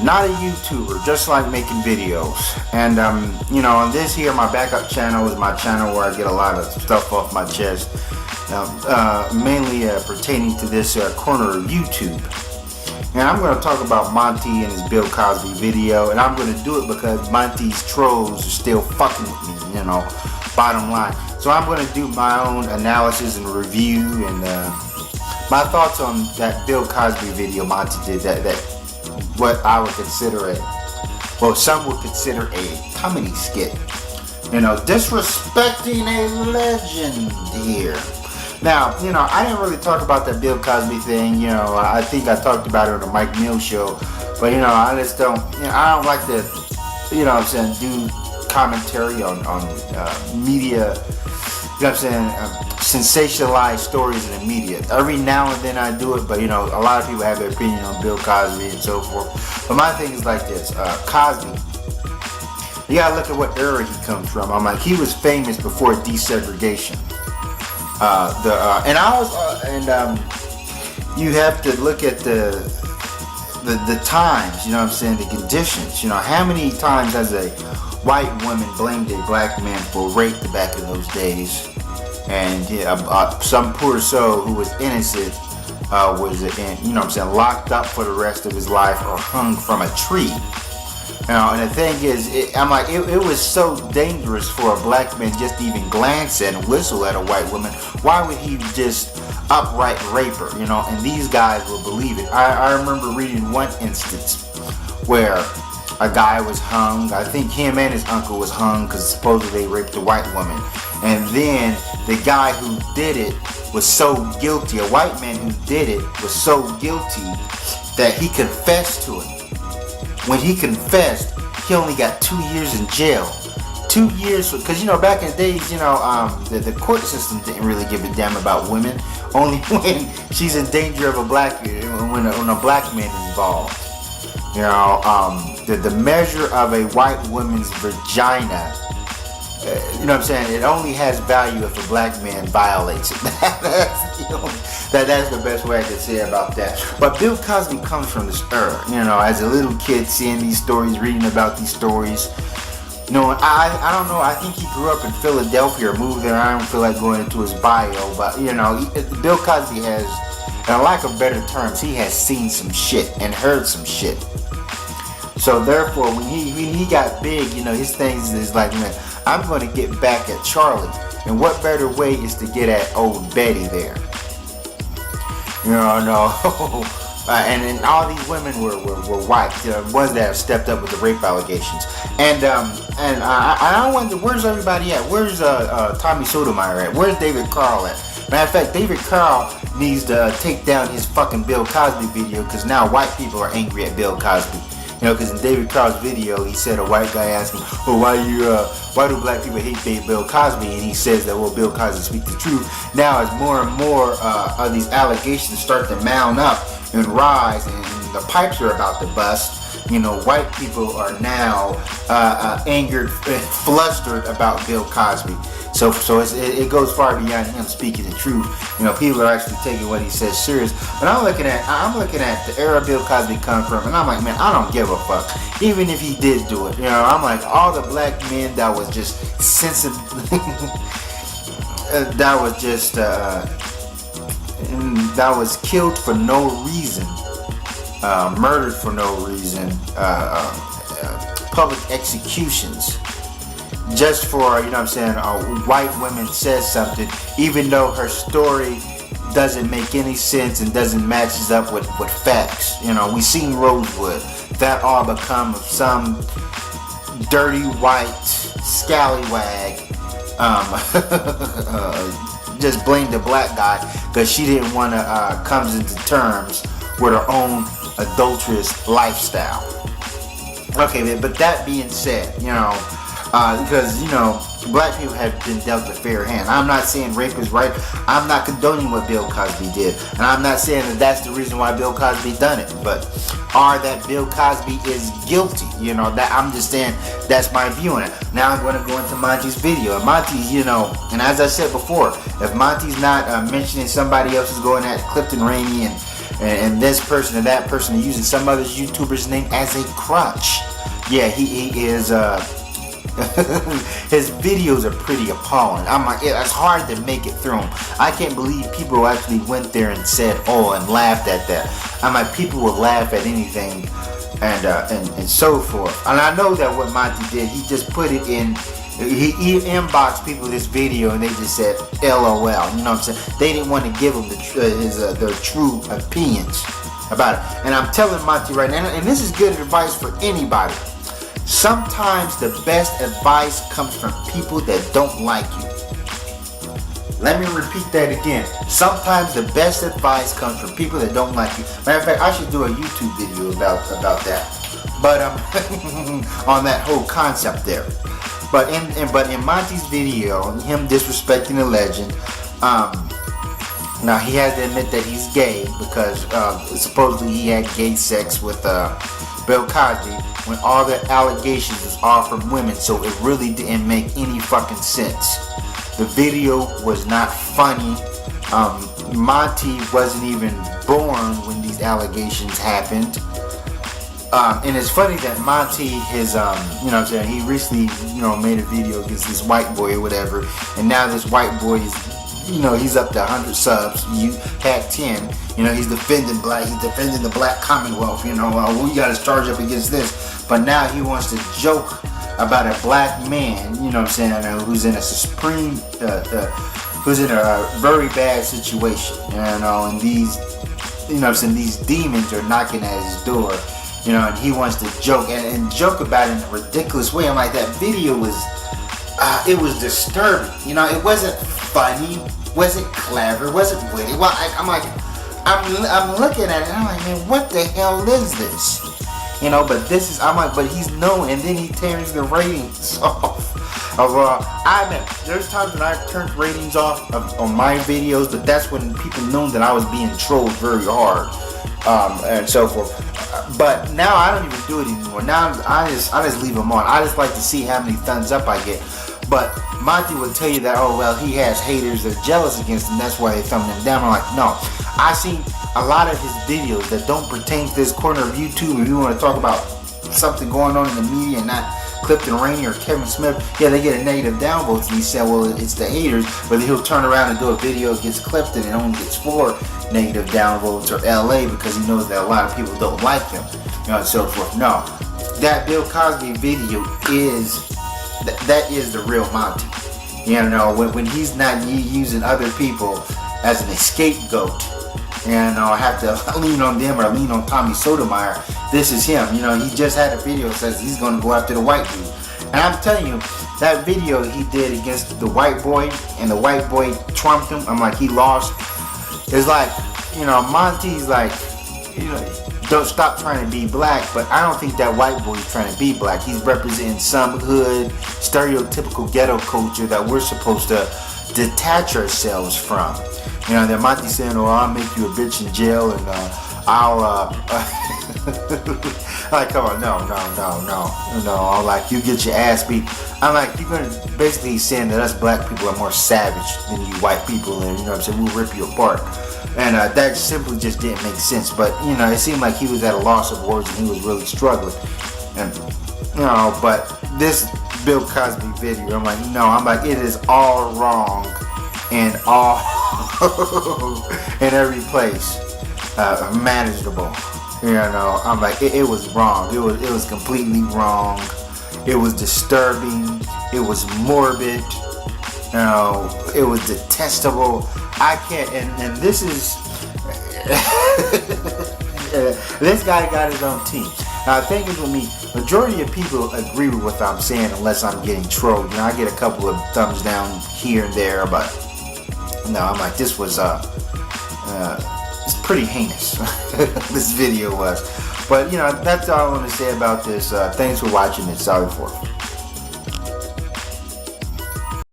not a YouTuber, just like making videos. And you know, on this here, my backup channel is my channel where I get a lot of stuff off my chest, mainly pertaining to this corner of YouTube. And I'm going to talk about Monty and his Bill Cosby video, and I'm going to do it because Monty's trolls are still fucking with me, you know, bottom line. So I'm going to do my own analysis and review and my thoughts on that Bill Cosby video Monty did, that what I would consider well, some would consider a comedy skit. You know, disrespecting a legend here. Now, you know, I didn't really talk about that Bill Cosby thing. You know, I think I talked about it on the Mike Mills show. But, you know, I just don't, you know, I don't like to, you know what I'm saying, do commentary on media, you know what I'm saying, sensationalized stories in the media. Every now and then I do it, but, you know, a lot of people have their opinion on Bill Cosby and so forth. But my thing is like this, Cosby, you gotta look at what era he comes from. I'm like, he was famous before desegregation. You have to look at the times, you know what I'm saying, the conditions. You know, how many times has a white woman blamed a black man for rape back in those days, and some poor soul who was innocent was, you know what I'm saying, locked up for the rest of his life or hung from a tree. You know, and the thing is, I'm like, it was so dangerous for a black man just to even glance at and whistle at a white woman. Why would he just upright rape her? You know, and these guys will believe it. I remember reading one instance where a guy was hung. I think him and his uncle was hung because supposedly they raped a white woman. And then the guy who did it was so guilty, a white man who did it was so guilty that he confessed to it. When he confessed, he only got 2 years in jail. 2 years, because, you know, back in the days, you know, the court system didn't really give a damn about women. Only when she's in danger of when a black man is involved. You know, the measure of a white woman's vagina, you know what I'm saying, it only has value if a black man violates it. That's the best way I can say about that. But Bill Cosby comes from this era, you know, as a little kid seeing these stories, reading about these stories. You know, I don't know, I think he grew up in Philadelphia or moved there. I don't feel like going into his bio, but, you know, Bill Cosby has, in lack of better terms, he has seen some shit and heard some shit. So therefore, when he got big, you know, his things is like, man, I'm going to get back at Charlie. And what better way is to get at old Betty there? You know, no. And all these women were white, ones that have stepped up with the rape allegations. And I wonder, where's everybody at? Where's Tommy Sotomayor at? Where's David Carl at? Matter of fact, David Carl needs to take down his fucking Bill Cosby video, because now white people are angry at Bill Cosby. You know, because in David Carl's video, he said a white guy asked him, well, why do black people hate Bill Cosby? And he says that, well, Bill Cosby speaks the truth. Now, as more and more of these allegations start to mount up and rise, and the pipes are about to bust, you know, white people are now angered and flustered about Bill Cosby. So it goes far beyond him speaking the truth. You know, people are actually taking what he says serious. But I'm looking at the era Bill Cosby come from, and I'm like, man, I don't give a fuck. Even if he did do it, you know, I'm like, all the black men that was just sensitive, that was killed for no reason, murdered for no reason, public executions. Just for, you know what I'm saying, a white woman says something, even though her story doesn't make any sense and doesn't matches up with facts. You know, we seen Rosewood. That all become some dirty white scallywag just blamed the black guy because she didn't want to come into terms with her own adulterous lifestyle. Okay, but that being said, you know, because, you know, black people have been dealt a fair hand. I'm not saying rape is right. I'm not condoning what Bill Cosby did. And I'm not saying that that's the reason why Bill Cosby done it. But that Bill Cosby is guilty. You know, that I'm just saying that's my view on it. Now I'm going to go into Monty's video. And Monty, you know, and as I said before, if Monty's not mentioning somebody else is going at Clifton Rainey and and this person and that person are using some other YouTuber's name as a crutch. Yeah, he is. His videos are pretty appalling. I'm like, it's hard to make it through them. I can't believe people actually went there and said, oh, and laughed at that. I'm like, people will laugh at anything, and so forth. And I know that what Monty did, he just put it in. He inboxed people this video and they just said LOL. You know what I'm saying? They didn't want to give him their true opinions about it. And I'm telling Monty right now, and this is good advice for anybody. Sometimes the best advice comes from people that don't like you. Let me repeat that again. Sometimes the best advice comes from people that don't like you. Matter of fact, I should do a YouTube video about that. But on that whole concept there. But in Monty's video, him disrespecting the legend, now he has to admit that he's gay because supposedly he had gay sex with Bill Cosby when all the allegations is all from women, so it really didn't make any fucking sense. The video was not funny. Monty wasn't even born when these allegations happened. And it's funny that Monty, his, you know what I'm saying, he recently, made a video against this white boy or whatever, and now this white boy is, he's up to 100 subs. You had 10. He's defending the black commonwealth. We got to charge up against this. But now he wants to joke about a black man, who's in who's in a very bad situation, and these, these demons are knocking at his door, and he wants to joke and joke about it in a ridiculous way. I'm like, that video was, it was disturbing. It wasn't funny, wasn't clever, wasn't witty. Well, I'm looking at it and I'm like, man, what the hell is this? But this is, I'm like, but he's known, and then he turns the ratings off. I mean, there's times when I've turned ratings off on my videos, but that's when people know that I was being trolled very hard, and so forth. But now I don't even do it anymore. Now I just leave them on. I just like to see how many thumbs up I get. But Monty would tell you that, oh well, he has haters that are jealous against him, that's why they thumb him down. I'm like, no. I've seen a lot of his videos that don't pertain to this corner of YouTube. If you want to talk about something going on in the media and not Clifton Rainey or Kevin Smith, yeah, they get a negative downvotes. And he said, well, it's the haters. But then he'll turn around and do a video against Clifton and only gets 4 negative downvotes, or LA, because he knows that a lot of people don't like him, and so forth. No, that Bill Cosby video is, that is the real Monty. When he's not using other people as an scapegoat, I have to lean on them or lean on Tommy Sotomayor. This is him. He just had a video that says he's going to go after the white dude. And I'm telling you, that video he did against the white boy, and the white boy trumped him. I'm like, he lost. It's like, Monty's like, don't stop trying to be black, but I don't think that white boy's trying to be black. He's representing some hood, stereotypical ghetto culture that we're supposed to detach ourselves from. That Monty saying, oh, I'll make you a bitch in jail, and I'll, like, come on, no. I'm like, you get your ass beat. I'm like, you're going to basically saying that us black people are more savage than you white people, and, we'll rip you apart. And that simply just didn't make sense. But, it seemed like he was at a loss of words and he was really struggling. And, but this Bill Cosby video, I'm like, it is all wrong and all in every place manageable. I'm like, it was wrong. It was completely wrong. It was disturbing. It was morbid. It was detestable. I can't, and this is, this guy got his own team. Now, the thing is with me, majority of people agree with what I'm saying unless I'm getting trolled. I get a couple of thumbs down here and there, but no, I'm like, this was, it's pretty heinous. This video was. But, that's all I want to say about this. Thanks for watching it. Sorry for it.